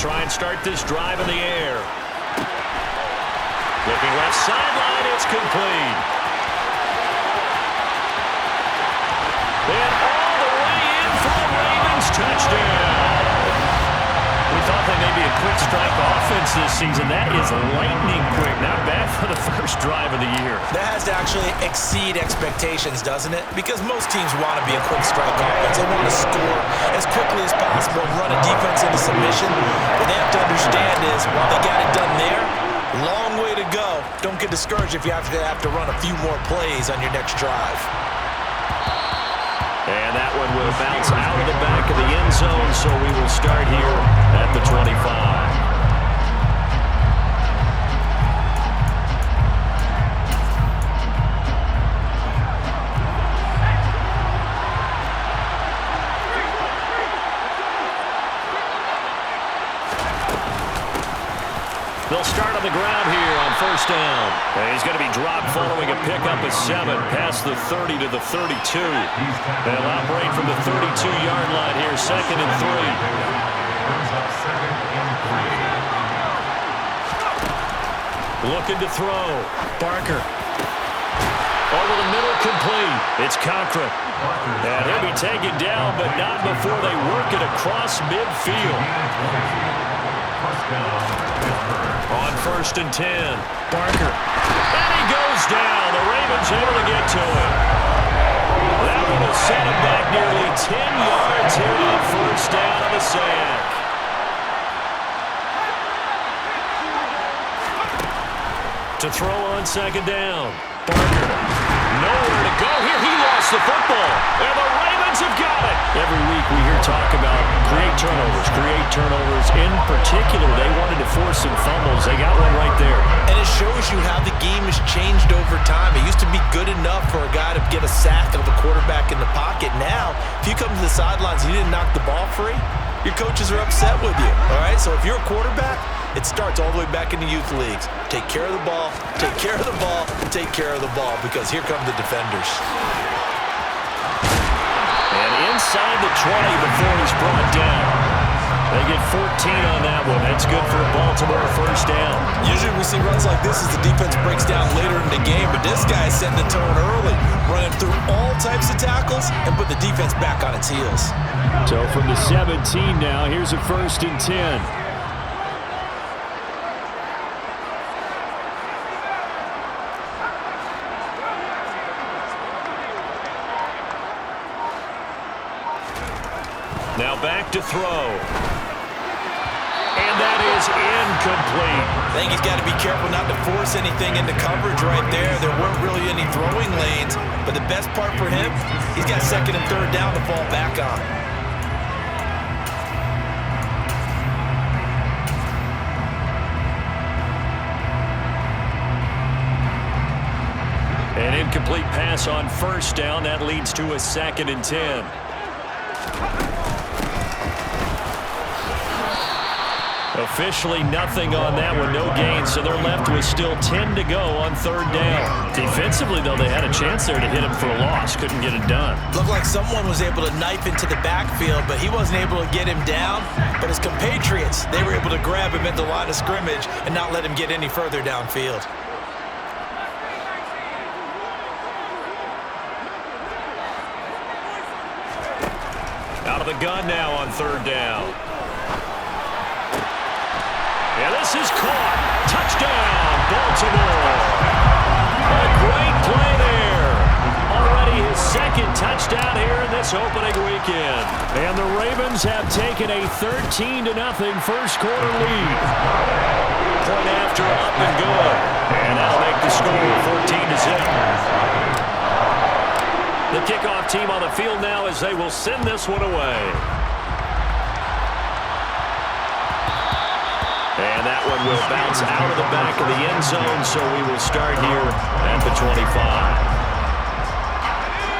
try and start this drive in the air. Looking left sideline, it's complete. And all the way in for the Ravens touchdown. We thought they may be a quick strike offense this season. That is lightning quick. Not bad for the first drive of the year. That has to actually exceed expectations, doesn't it? Because most teams want to be a quick strike offense. They want to score as quickly as possible and run a defense into submission. What they have to understand is, while they got it done there, long way to go. Don't get discouraged if you have to run a few more plays on your next drive. And that one will bounce out of the back of the end zone, so we will start here at the 25. They'll start on the ground here on first down. And he's going to be dropped following a pickup of 7 past the 30 to the 32. They'll operate from the 32-yard line here, 2nd and 3. Looking to throw. Barker. Over the middle, complete. It's Cochran. And he'll be taken down, but not before they work it across midfield. On 1st and 10, Barker. And he goes down. The Ravens able to get to him. That one will set him back nearly 10 yards here on first down on the sack. To throw on 2nd down, Barker. Nowhere to go here. He lost the football. And the Ravens have got it. Every week we hear talk about create turnovers. In particular, they wanted to force some fumbles. They got one right there. And it shows you how the game has changed over time. It used to be good enough for a guy to get a sack of a quarterback in the pocket. Now, if you come to the sidelines and you didn't knock the ball free, your coaches are upset with you. All right? So if you're a quarterback, it starts all the way back in the youth leagues. Take care of the ball, take care of the ball, take care of the ball, because here come the defenders. And inside the 20 before he's brought down. They get 14 on that one. That's good for Baltimore first down. Usually we see runs like this as the defense breaks down later in the game, but this guy set the tone early, running through all types of tackles and put the defense back on its heels. So from the 17 now, here's a 1st and 10. Now back to throw. And that is incomplete. I think he's got to be careful not to force anything into coverage right there. There weren't really any throwing lanes, but the best part for him, he's got 2nd and 3rd down to fall back on. An incomplete pass on first down. That leads to a 2nd and 10. Officially nothing on that one, no gain, so they're left with still 10 to go on 3rd down. Defensively, though, they had a chance there to hit him for a loss. Couldn't get it done. Looked like someone was able to knife into the backfield, but he wasn't able to get him down. But his compatriots, they were able to grab him at the line of scrimmage and not let him get any further downfield. Out of the gun now on 3rd down. Yeah, this is caught. Touchdown, Baltimore. A great play there. Already his 2nd touchdown here in this opening weekend. And the Ravens have taken a 13-0 first quarter lead. Point after up and good. And that'll make the score 14-0. The kickoff team on the field now as they will send this one away. And that one will bounce out of the back of the end zone, so we will start here at the 25.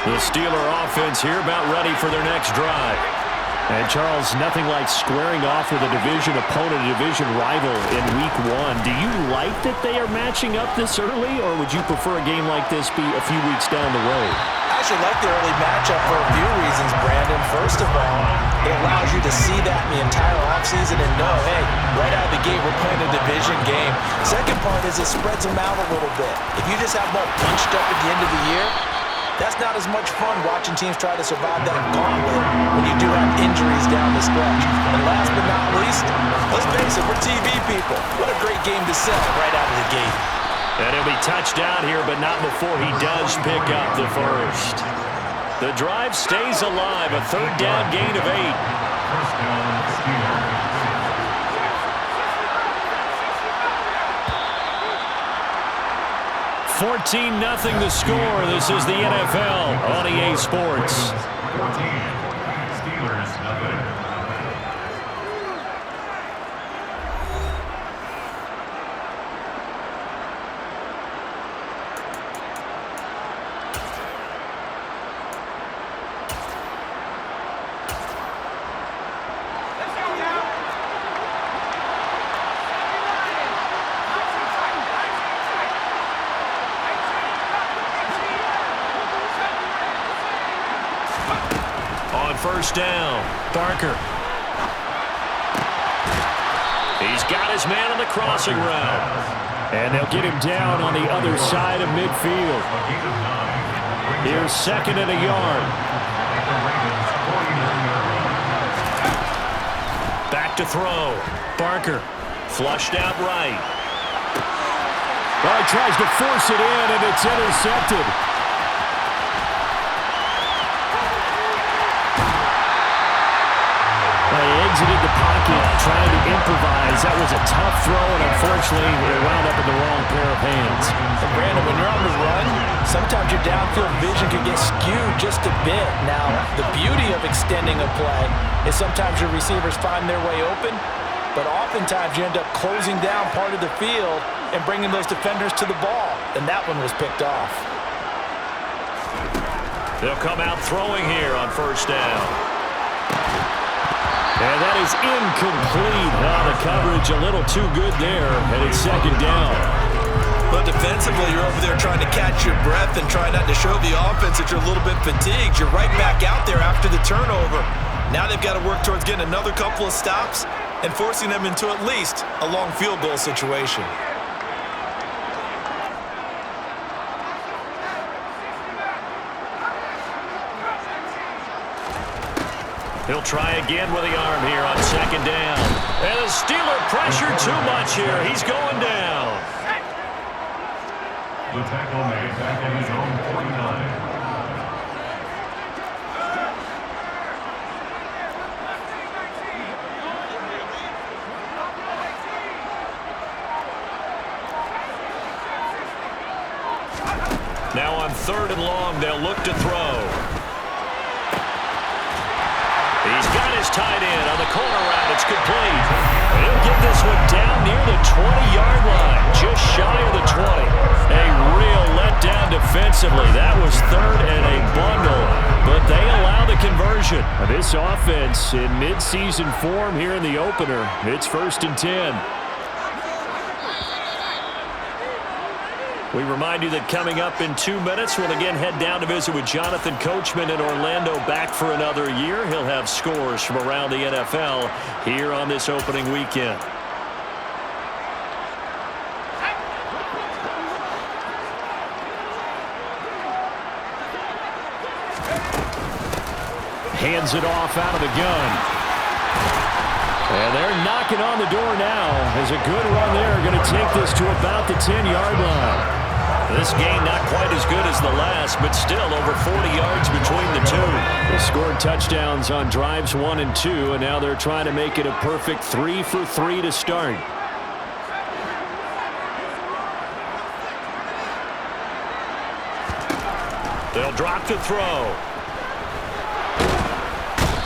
The Steeler offense here about ready for their next drive. And, Charles, nothing like squaring off with a division opponent, a division rival in Week 1. Do you like that they are matching up this early, or would you prefer a game like this be a few weeks down the road? I actually like the early matchup for a few reasons, Brandon. First of all, it allows you to see that in the entire offseason and know, hey, right out of the gate, we're playing a division game. Second part is it spreads them out a little bit. If you just have them all bunched up at the end of the year, that's not as much fun watching teams try to survive that gauntlet when you do have injuries down the stretch. And last but not least, let's face it, we're TV people. What a great game to sell right out of the gate. And he'll be touched down here, but not before he does pick up the first. The drive stays alive, a third down gain of 8. First down, Steelers. 14-0 the score. This is the NFL on EA Sports. 14, Steelers, nothing. First down, Barker. He's got his man on the crossing route. And they'll get him down on the other side of midfield. Here's second and a yard. Back to throw. Barker flushed out right. Well, he tries to force it in, and it's intercepted. Exited the pocket, trying to improvise. That was a tough throw, and unfortunately, it wound up in the wrong pair of hands. And Brandon, when you're on the run, sometimes your downfield vision can get skewed just a bit. Now, the beauty of extending a play is sometimes your receivers find their way open, but oftentimes you end up closing down part of the field and bringing those defenders to the ball, and that one was picked off. They'll come out throwing here on first down. And that is incomplete. The coverage a little too good there, and it's second down. But defensively, you're over there trying to catch your breath and try not to show the offense that you're a little bit fatigued. You're right back out there after the turnover. Now they've got to work towards getting another couple of stops and forcing them into at least a long field goal situation. He'll try again with the arm here on second down. And the Steeler pressure too much here. He's going down. The tackle made back on his own 49. Now on third and long, they'll look to throw. He's got his tight end on the corner route. It's complete. He'll get this one down near the 20-yard line, just shy of the 20. A real letdown defensively. That was third and a bundle, but they allow the conversion. This offense in midseason form here in the opener. It's 1st and 10. We remind you that coming up in 2 minutes, we'll again head down to visit with Jonathan Coachman in Orlando, back for another year. He'll have scores from around the NFL here on this opening weekend. Hands it off out of the gun. And they're knocking on the door now. There's a good run there. Going to take this to about the 10-yard line. This game not quite as good as the last, but still over 40 yards between the two. They scored touchdowns on drives 1 and 2, and now they're trying to make it a perfect 3 for 3 to start. They'll drop to throw.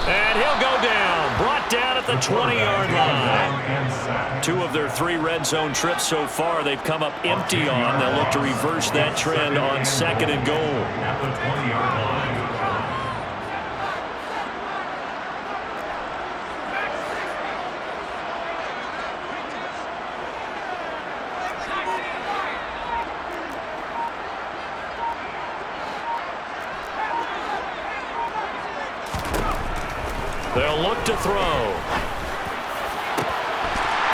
And he'll go down. Brought down at the 20-yard line. 2 of their 3 red zone trips so far they've come up empty on. They'll look to reverse that trend on second and goal. At the 20-yard line. They'll look to throw.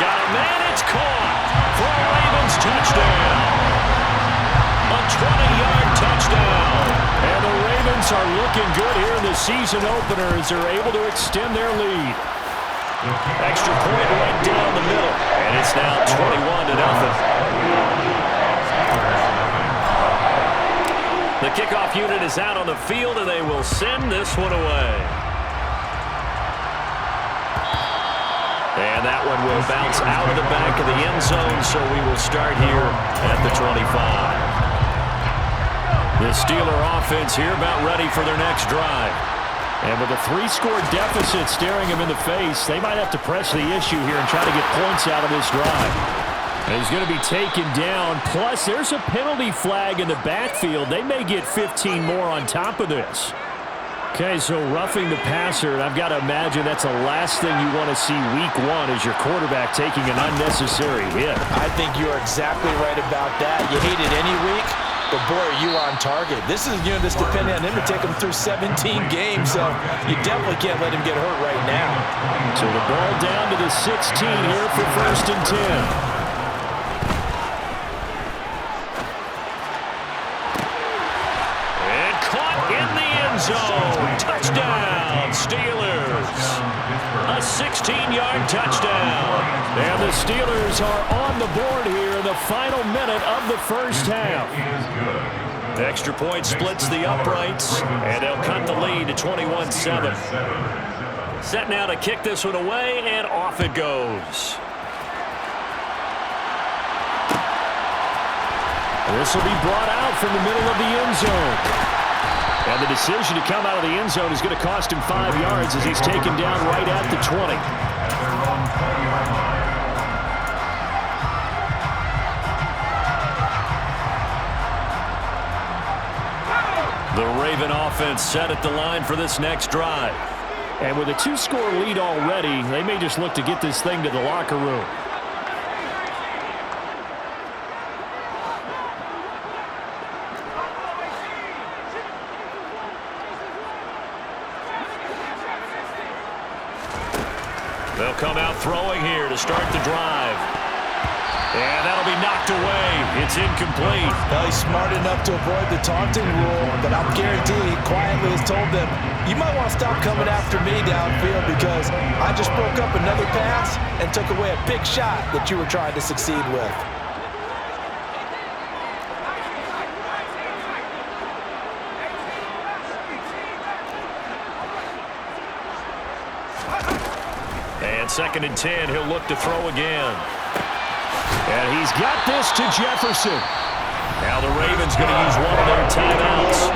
Got a man, it's caught for a Ravens touchdown. A 20-yard touchdown. And the Ravens are looking good here in the season opener as they're able to extend their lead. Extra point right down the middle. And it's now 21-0. The kickoff unit is out on the field, and they will send this one away. And that one will bounce out of the back of the end zone, so we will start here at the 25. The Steeler offense here about ready for their next drive. And with a 3-score deficit staring them in the face, they might have to press the issue here and try to get points out of this drive. And he's going to be taken down. Plus, there's a penalty flag in the backfield. They may get 15 more on top of this. Okay, so roughing the passer, and I've got to imagine that's the last thing you want to see week one is your quarterback taking an unnecessary hit. I think you're exactly right about that. You hate it any week, but boy, are you on target. This is a unit that's depending on him to take him through 17 games, so you definitely can't let him get hurt right now. So the ball down to the 16 here for 1st and 10. Zone. Touchdown, Steelers. A 16-yard touchdown. And the Steelers are on the board here in the final minute of the first half. Extra point splits the uprights, and they'll cut the lead to 21-7. Set now to kick this one away, and off it goes. This will be brought out from the middle of the end zone. And the decision to come out of the end zone is going to cost him 5 yards as he's taken down right at the 20. The Raven offense set at the line for this next drive. And with a 2-score lead already, they may just look to get this thing to the locker room. They'll come out throwing here to start the drive. And that'll be knocked away. It's incomplete. Well, he's smart enough to avoid the taunting rule, but I'm guaranteed he quietly has told them, you might want to stop coming after me downfield because I just broke up another pass and took away a big shot that you were trying to succeed with. And 2nd and 10, he'll look to throw again. And he's got this to Jefferson. Now the Ravens going to use one of their timeouts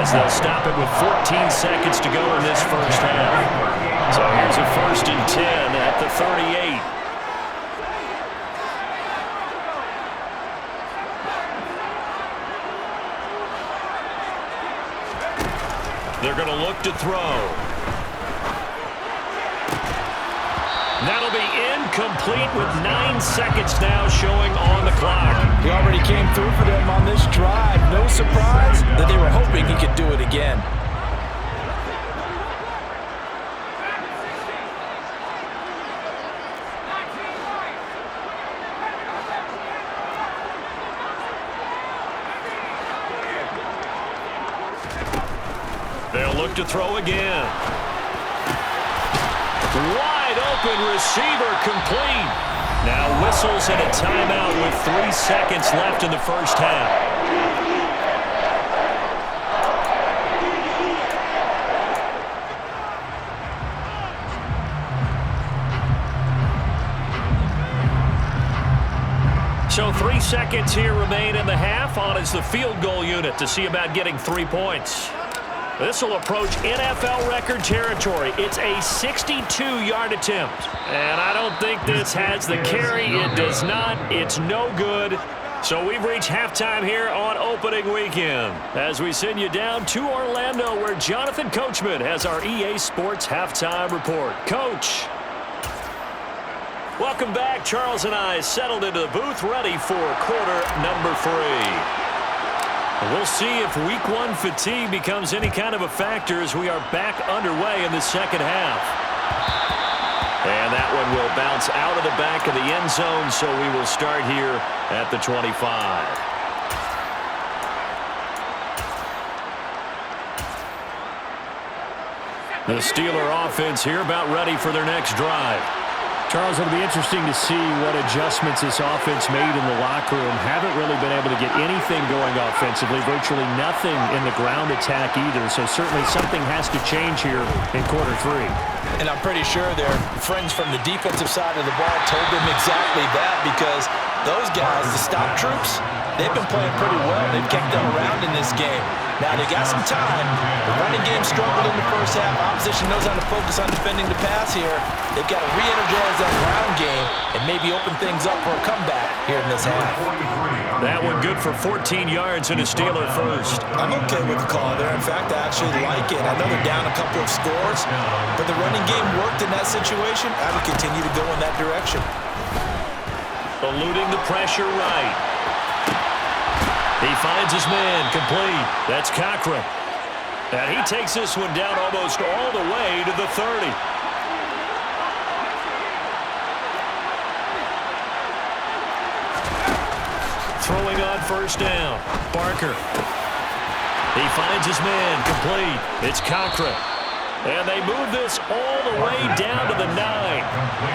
as they'll stop it with 14 seconds to go in this first half. So here's a 1st and 10 at the 38. They're going to look to throw. That'll be incomplete with 9 seconds now showing on the clock. He already came through for them on this drive. No surprise that they were hoping he could do it again. They'll look to throw again. Wide open receiver complete. Now whistles and a timeout with 3 seconds left in the first half. So 3 seconds here remain in the half. On is the field goal unit to see about getting 3 points. This will approach NFL record territory. It's a 62-yard attempt. And I don't think this has the carry. It does not. It's no good. So we've reached halftime here on opening weekend as we send you down to Orlando where Jonathan Coachman has our EA Sports halftime report. Coach. Welcome back. Charles and I settled into the booth ready for quarter number 3. We'll see if week one fatigue becomes any kind of a factor as we are back underway in the second half. And that one will bounce out of the back of the end zone, so we will start here at the 25. The Steeler offense here about ready for their next drive. Charles, it'll be interesting to see what adjustments this offense made in the locker room. Haven't really been able to get anything going offensively, virtually nothing in the ground attack either, so certainly something has to change here in quarter three. And I'm pretty sure their friends from the defensive side of the ball told them exactly that, because those guys, the stop troops, they've been playing pretty well. They've kept them around in this game. Now, they got some time. The running game struggled in the first half. Opposition knows how to focus on defending the pass here. They've got to re-energize that ground game and maybe open things up for a comeback here in this half. That one good for 14 yards and a Steeler first. I'm okay with the call there. In fact, I actually like it. I know they're down a couple of scores, but the running game worked in that situation. I would continue to go in that direction. Eluding the pressure right. He finds his man complete. That's Cochran. And he takes this one down almost all the way to the 30. Throwing on first down. Barker. He finds his man complete. It's Cochran. And they move this all the way down to the 9.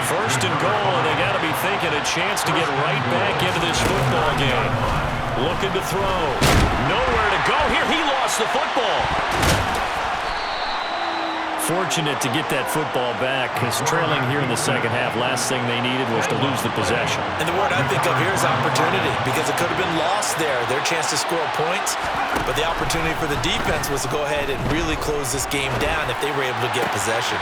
First and goal, and they got to be thinking a chance to get right back into this football game. Looking to throw. Nowhere to go here. He lost the football. Fortunate to get that football back, because trailing here in the second half, last thing they needed was to lose the possession. And the word I think of here is opportunity, because it could have been lost there, their chance to score points. But the opportunity for the defense was to go ahead and really close this game down if they were able to get possession.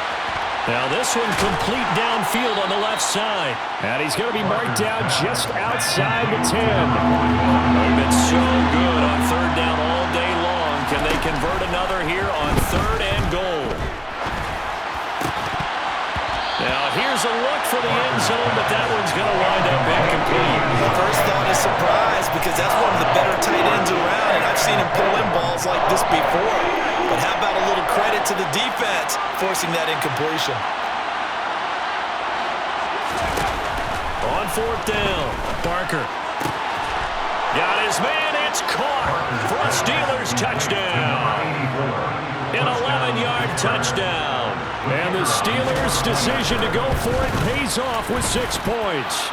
Now this one complete downfield on the left side. And he's going to be marked down just outside the 10. They've been so good on third down all day long. Can they convert another here on third and goal? Now here's a look for the end zone, but that one's going to wind up incomplete. The first thought is surprise, because that's one of the better tight ends around, and I've seen him pull in balls like this before. But how about a little credit to the defense forcing that incompletion? On fourth down, Barker. Got his man, it's caught for a Steelers touchdown. An 11-yard touchdown. And the Steelers' decision to go for it pays off with 6 points.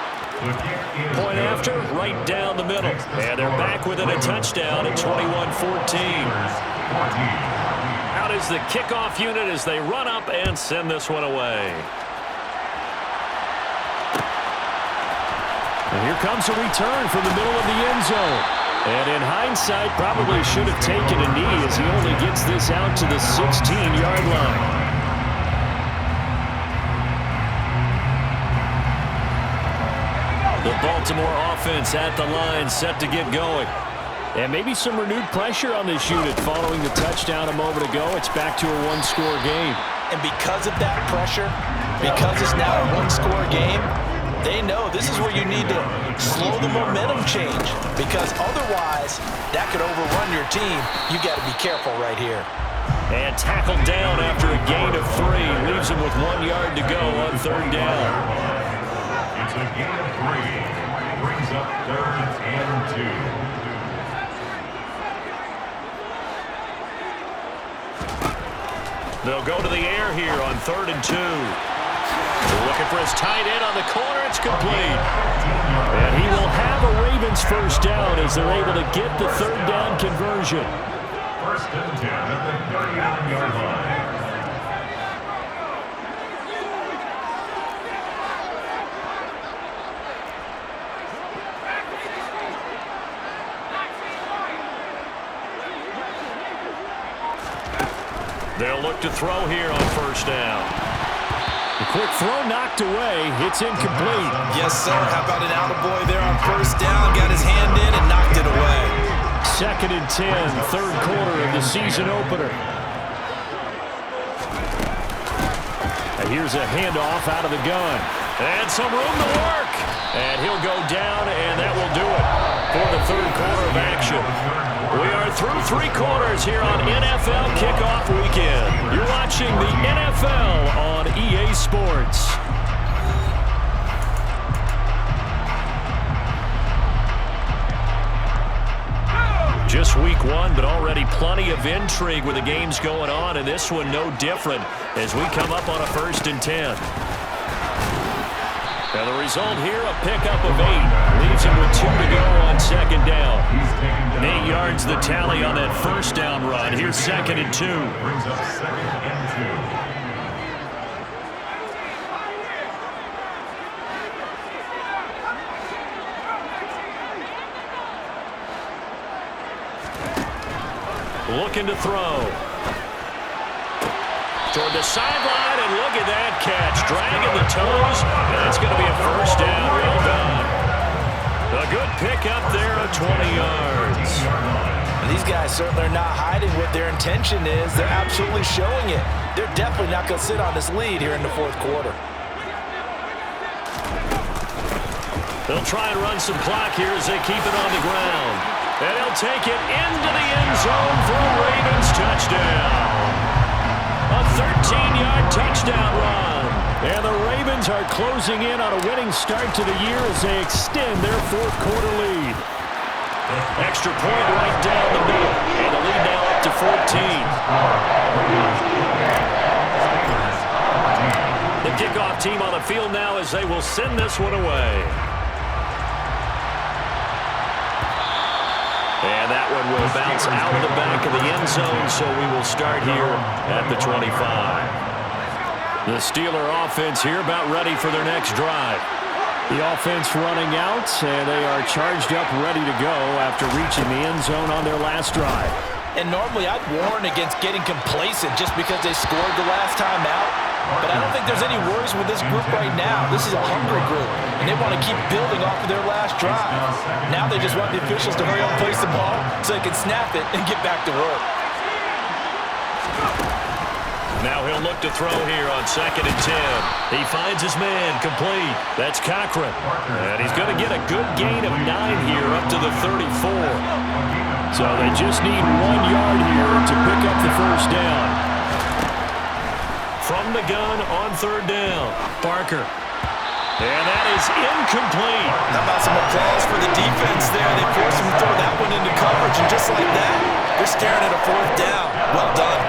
Point after, right down the middle. And they're back within a touchdown at 21-14. Out is the kickoff unit as they run up and send this one away. And here comes a return from the middle of the end zone. And in hindsight, probably should have taken a knee as he only gets this out to the 16-yard line. The Baltimore offense at the line, set to get going. And maybe some renewed pressure on this unit following the touchdown a moment ago. It's back to a one-score game. And because of that pressure, because it's now a one-score game, they know this is where you need to slow the momentum change, because otherwise that could overrun your team. You got to be careful right here. And tackled down after a gain of 3. Leaves him with 1 yard to go on third down. It's a gain of 3. Brings up third and 2. They'll go to the air here on third and 2. Looking for his tight end on the corner. It's complete. And he will have a Ravens first down as they're able to get the third down conversion. First and 10 at the 31-yard line. They'll look to throw here on first down. The quick throw knocked away. It's incomplete. Yes, sir. How about an attaboy there on first down? Got his hand in and knocked it away. Second and 10, third quarter of the season opener. And here's a handoff out of the gun. And some room to work. And he'll go down, and that will do it for the third quarter of action. We are three quarters here on NFL Kickoff Weekend. You're watching the NFL on EA Sports. Just week one, but already plenty of intrigue with the games going on, and this one no different as we come up on a 1st and 10. And the result here, a pickup of 8. Leaves him with 2 to go on 2nd down. 8 yards the tally on that 1st down run. Here's 2nd and 2. Brings up 2nd and 2. Looking to throw. Toward the sideline, and look at that catch. Dragging the toes, and it's going to be a 1st down. Well done. A good pickup there of 20 yards. And these guys certainly are not hiding what their intention is. They're absolutely showing it. They're definitely not going to sit on this lead here in the 4th quarter. They'll try and run some clock here as they keep it on the ground. And he'll take it into the end zone for a Ravens touchdown. A 13-yard touchdown run. And the Ravens are closing in on a winning start to the year as they extend their 4th quarter lead. Extra point right down the middle. And the lead now up to 14. The kickoff team on the field now as they will send this one away. And that one will bounce out of the back of the end zone, so we will start here at the 25. The Steeler offense here about ready for their next drive. The offense running out, and they are charged up, ready to go after reaching the end zone on their last drive. And normally I'd warn against getting complacent just because they scored the last time out. But I don't think there's any worries with this group right now. This is a hungry group, and they want to keep building off of their last drive. Now they just want the officials to hurry up and place the ball so they can snap it and get back to work. Now he'll look to throw here on 2nd and 10. He finds his man complete. That's Cochran. And he's going to get a good gain of 9 here up to the 34. So they just need 1 yard here to pick up the 1st down. From the gun on 3rd down, Barker. And that is incomplete. How about some applause for the defense there? They forced him to throw that one into coverage, and just like that, they're staring at a 4th down. Well done.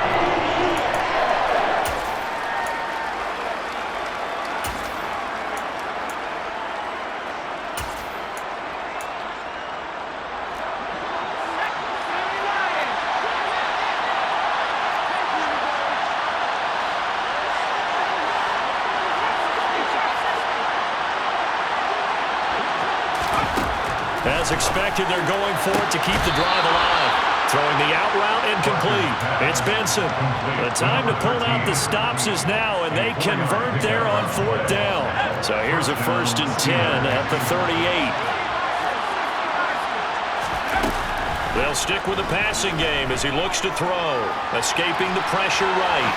As expected, they're going for it to keep the drive alive. Throwing the out route incomplete. It's Benson. The time to pull out the stops is now, and they convert there on 4th down. So here's a 1st and 10 at the 38. They'll stick with the passing game as he looks to throw. Escaping the pressure right.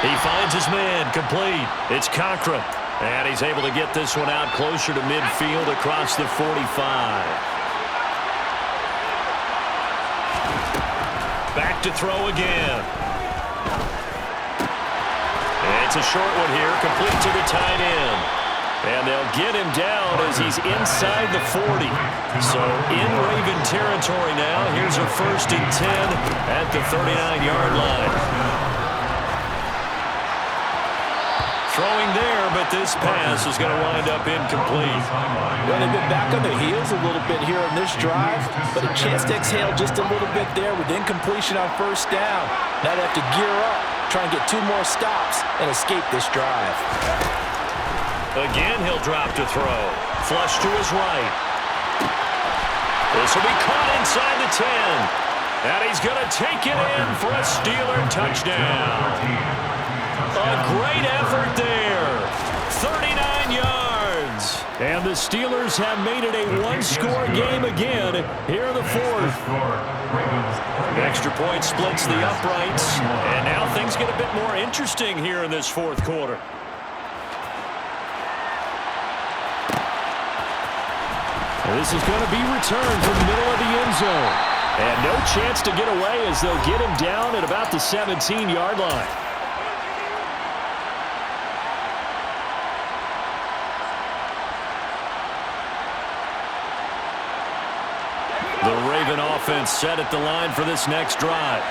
He finds his man complete. It's Cochran. And he's able to get this one out closer to midfield across the 45. Back to throw again. And it's a short one here, complete to the tight end. And they'll get him down as he's inside the 40. So in Raven territory now. Here's a 1st and 10 at the 39-yard line. Throwing there, but this pass is going to wind up incomplete. Well, they've been back on their heels a little bit here on this drive, but a chance to exhale just a little bit there with incompletion on 1st down. Now they have to gear up, try and get 2 more stops, and escape this drive. Again, he'll drop to throw. Flush to his right. This will be caught inside the 10. And he's going to take it in for a Steeler touchdown. A great effort there. 39 yards. And the Steelers have made it a 1-score game again here in the 4th. Extra point splits the uprights. And now things get a bit more interesting here in this 4th quarter. This is going to be returned from the middle of the end zone. And no chance to get away as they'll get him down at about the 17-yard line. The Raven offense set at the line for this next drive.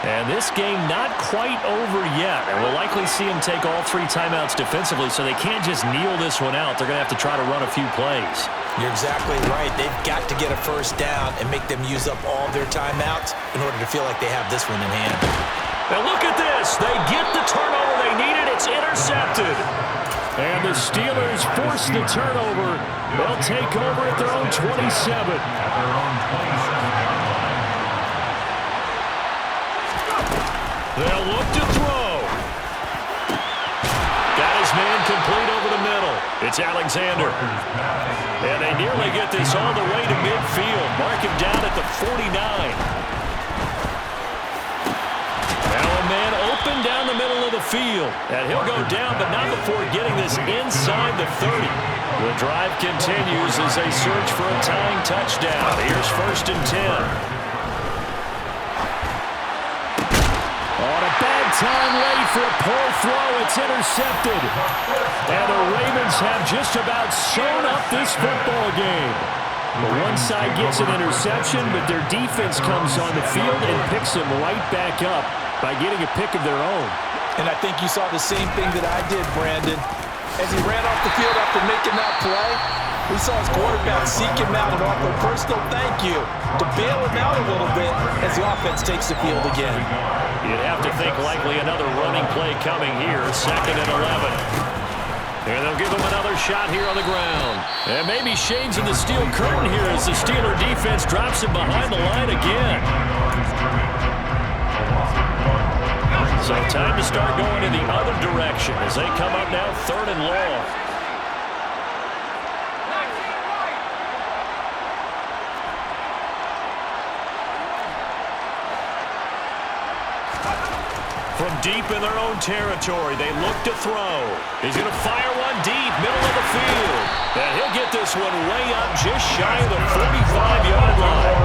And this game not quite over yet. And we'll likely see them take all 3 timeouts defensively, so they can't just kneel this one out. They're going to have to try to run a few plays. You're exactly right. They've got to get a first down and make them use up all their timeouts in order to feel like they have this one in hand. Now look at this. They get the turnover they needed. It's intercepted. And the Steelers force the turnover. They'll take over at their own 27. They'll look to throw. Got his man complete over the middle. It's Alexander. And they nearly get this all the way to midfield. Mark him down at the 49. Now a man open down the middle of the field. And he'll go down, but not before getting this inside the 30. The drive continues as they search for a tying touchdown. Here's 1st and 10. On a bad time late for a poor throw. It's intercepted. And the Ravens have just about sewn up this football game. The one side gets an interception, but their defense comes on the field and picks them right back up by getting a pick of their own. And I think you saw the same thing that I did, Brandon. As he ran off the field after making that play, we saw his quarterback seek him out and offer a personal thank you to bail him out a little bit as the offense takes the field again. You'd have to think likely another running play coming here. 2nd and 11. And they'll give him another shot here on the ground. And maybe shades in the steel curtain here as the Steeler defense drops him behind the line again. So time to start going in the other direction as they come up now 3rd and long. From deep in their own territory, they look to throw. He's going to fire one deep, middle of the field. And he'll get this one way up just shy of the 45-yard line.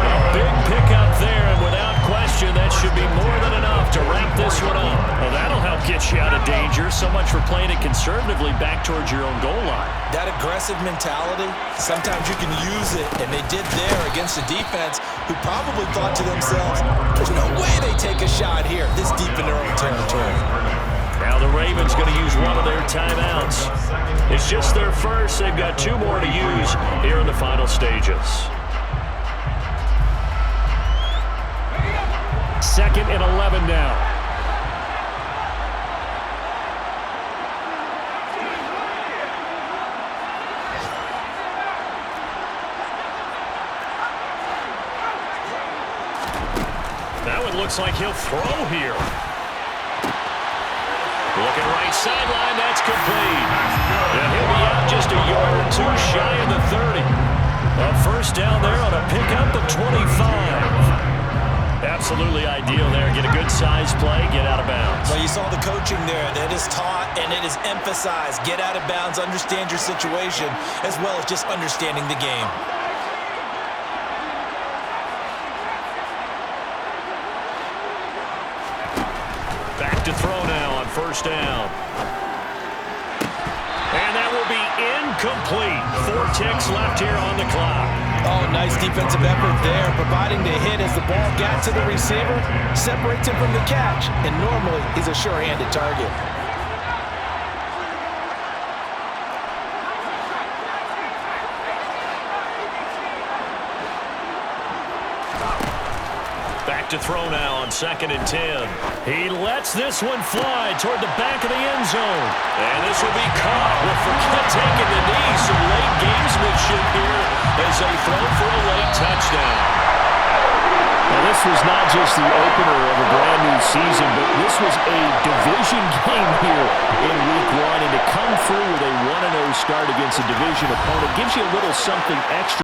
A big pickup there, and without question, that should be more than enough to wrap this one up. Well, that'll help get you out of danger. So much for playing it conservatively back towards your own goal line. That aggressive mentality, sometimes you can use it, and they did there against a defense who probably thought to themselves, there's no way they take a shot here this deep in their own territory. Now the Ravens going to use one of their timeouts. It's just their first. They've got 2 more to use here in the final stages. 2nd and 11 now. Now it looks like he'll throw here. Looking right sideline, that's complete. And he'll be out just a yard or 2 shy of the 30. A first down there on a pickup of 25. Absolutely ideal there. Get a good size play, get out of bounds. Well, you saw the coaching there. That is taught and it is emphasized. Get out of bounds, understand your situation, as well as just understanding the game. Back to throw now on 1st down. And that will be incomplete. 4 ticks left here on the clock. Oh, nice defensive effort there, providing the hit as the ball got to the receiver, separates him from the catch, and normally he's a sure-handed target. Back to throw now on 2nd and 10. He lets this one fly toward the back of the end zone. And this will be caught. We'll forget taking the knee. Some late gamesmanship here as they throw for a late touchdown. Now, this was not just the opener of a brand new season, but this was a division game here in Week 1. And to come through with a 1-0 start against a division opponent gives you a little something extra.